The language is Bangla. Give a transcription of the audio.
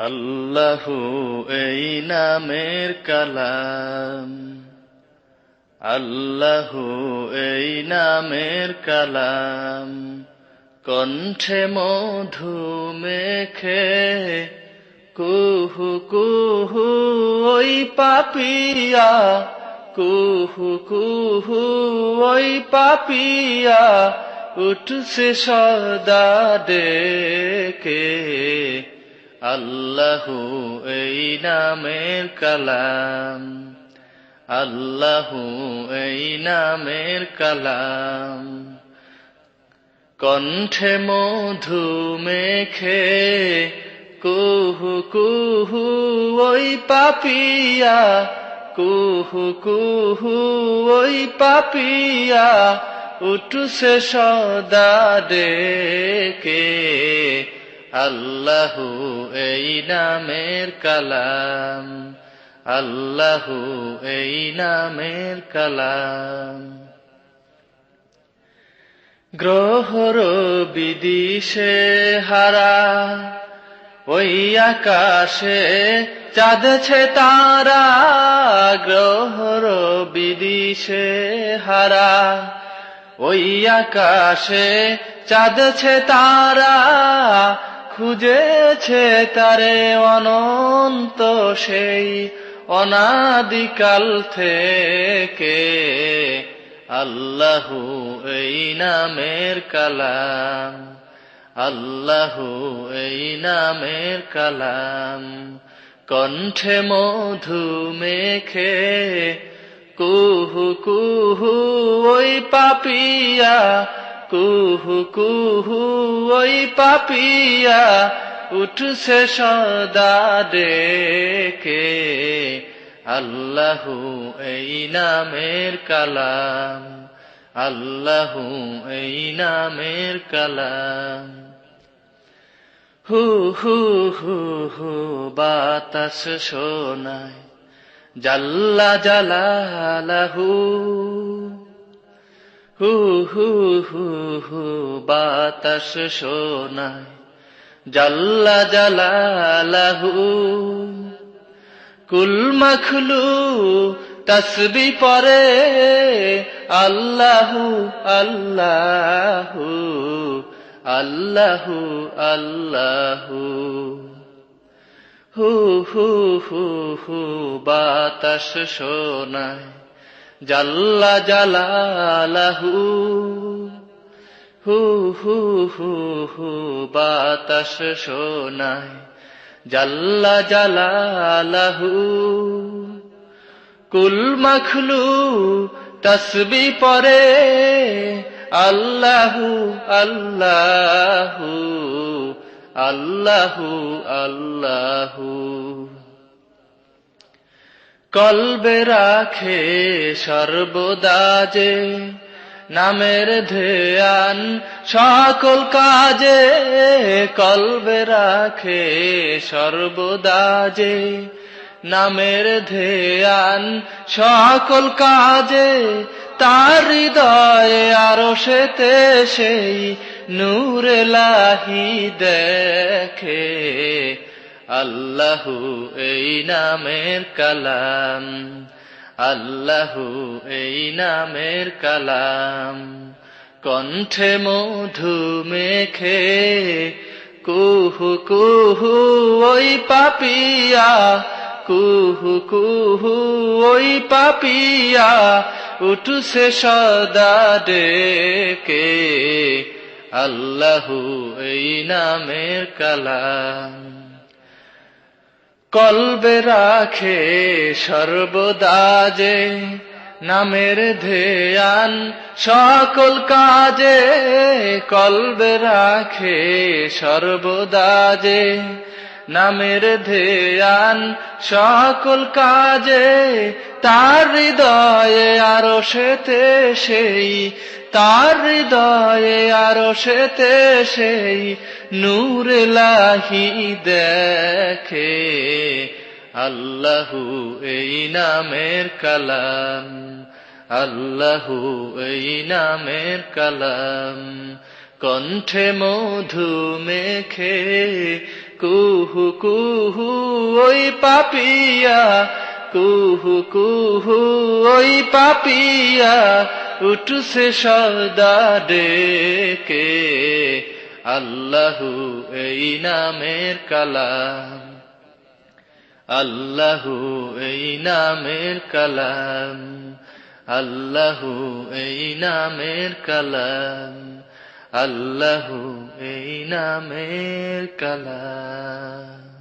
আল্লাহু এই নামের কালাম, আল্লাহু এই নামের কালাম, কণ্ঠে মধু মেখে কুহু কুহু ওই পাপিয়া, কুহু কুহু ওই পাপিয়া উঠছে সদা ডেকে। আল্লাহু এই নামের কালাম, আল্লাহু এই নামের কালাম, কণ্ঠে মধু মেখে কুহু কুহু ওই পাপিয়া, কুহু কুহু ওই পাপিয়া উঠছে সদা ডেকে। আল্লাহু এই নামের কালাম, আল্লাহু এই নামের কালাম। গ্রহর বিদিশে হারা ওই আকাশে চাঁদছে তারা, গ্রহর বিদিশে হারা ওই আকাশে চাঁদছে তারা, খুঁজেছে তারে অনন্ত সেই অনাদিকাল থেকে। আল্লাহু এই নামের কালাম, আল্লাহু এই নামের কালাম, কণ্ঠে মধু মেখে কুহু কুহু ওই পাপিয়া, কুহু কুহু ওই পাপিয়া উঠছে সদা ডেকে। আল্লাহু এই নামের কালাম, আল্লাহু এই নামের কালাম। হু হু হু হু বাতাস শোনায় জাল্লা জালালাহু, হু হু হু হু বাতাস শোনায় জাল্লা জালালাহু, কুল মখলু তসবি পরে আল্লাহু আল্লাহু, আল্লাহু আল্লাহু। হু হু হু হু বাতাস শোনায় জাল্লা জালালাহু, হু হু হু হু বাতাস শোনায় জাল্লা জালালাহু, কুল মখলু তসবি পরে আল্লাহু আল্লাহু, আল্লাহু আল্লাহু। কলবে রাখে সর্বদা যে নামের ধ্যান সকল কাজে, কলবে রাখে সর্বদা যে নামের ধ্যান সকল কাজে, তার হৃদয়ে আরশেতে সেই নূর ইলাহি দেখে। আল্লাহু এই নামের কালাম, আল্লাহু এই নামের কালাম, কণ্ঠে মধু মেখে কুহু কুহু ওই পাপিয়া, কুহু কুহু ওই পাপিয়া উঠছে সদা ডেকে। আল্লাহু এই নামের কালাম, কলবে রাখে সর্বদা যে নামের ধ্যান সকল কাজে, কলবে রাখে সর্বদা যে নামের ধ্যান সকল কাজে, তার হৃদয়ে আরশেতে সেই, তার হৃদয়ে আরশেতে সেই নূর ইলাহি দেখে। আল্লাহু এই নামের কালাম, আল্লাহু এই নামের কালাম, কণ্ঠে মধু মেখে কুহু কুহু ওই পাপিয়া, কুহু কুহু ওই পাপিয়া, উঠছে সদা ডেকে। আল্লাহু এই নামের কালাম, আল্লাহু এই নামের কালাম, আল্লাহু এই নামের কালাম, আল্লাহু এই নামের কালাম।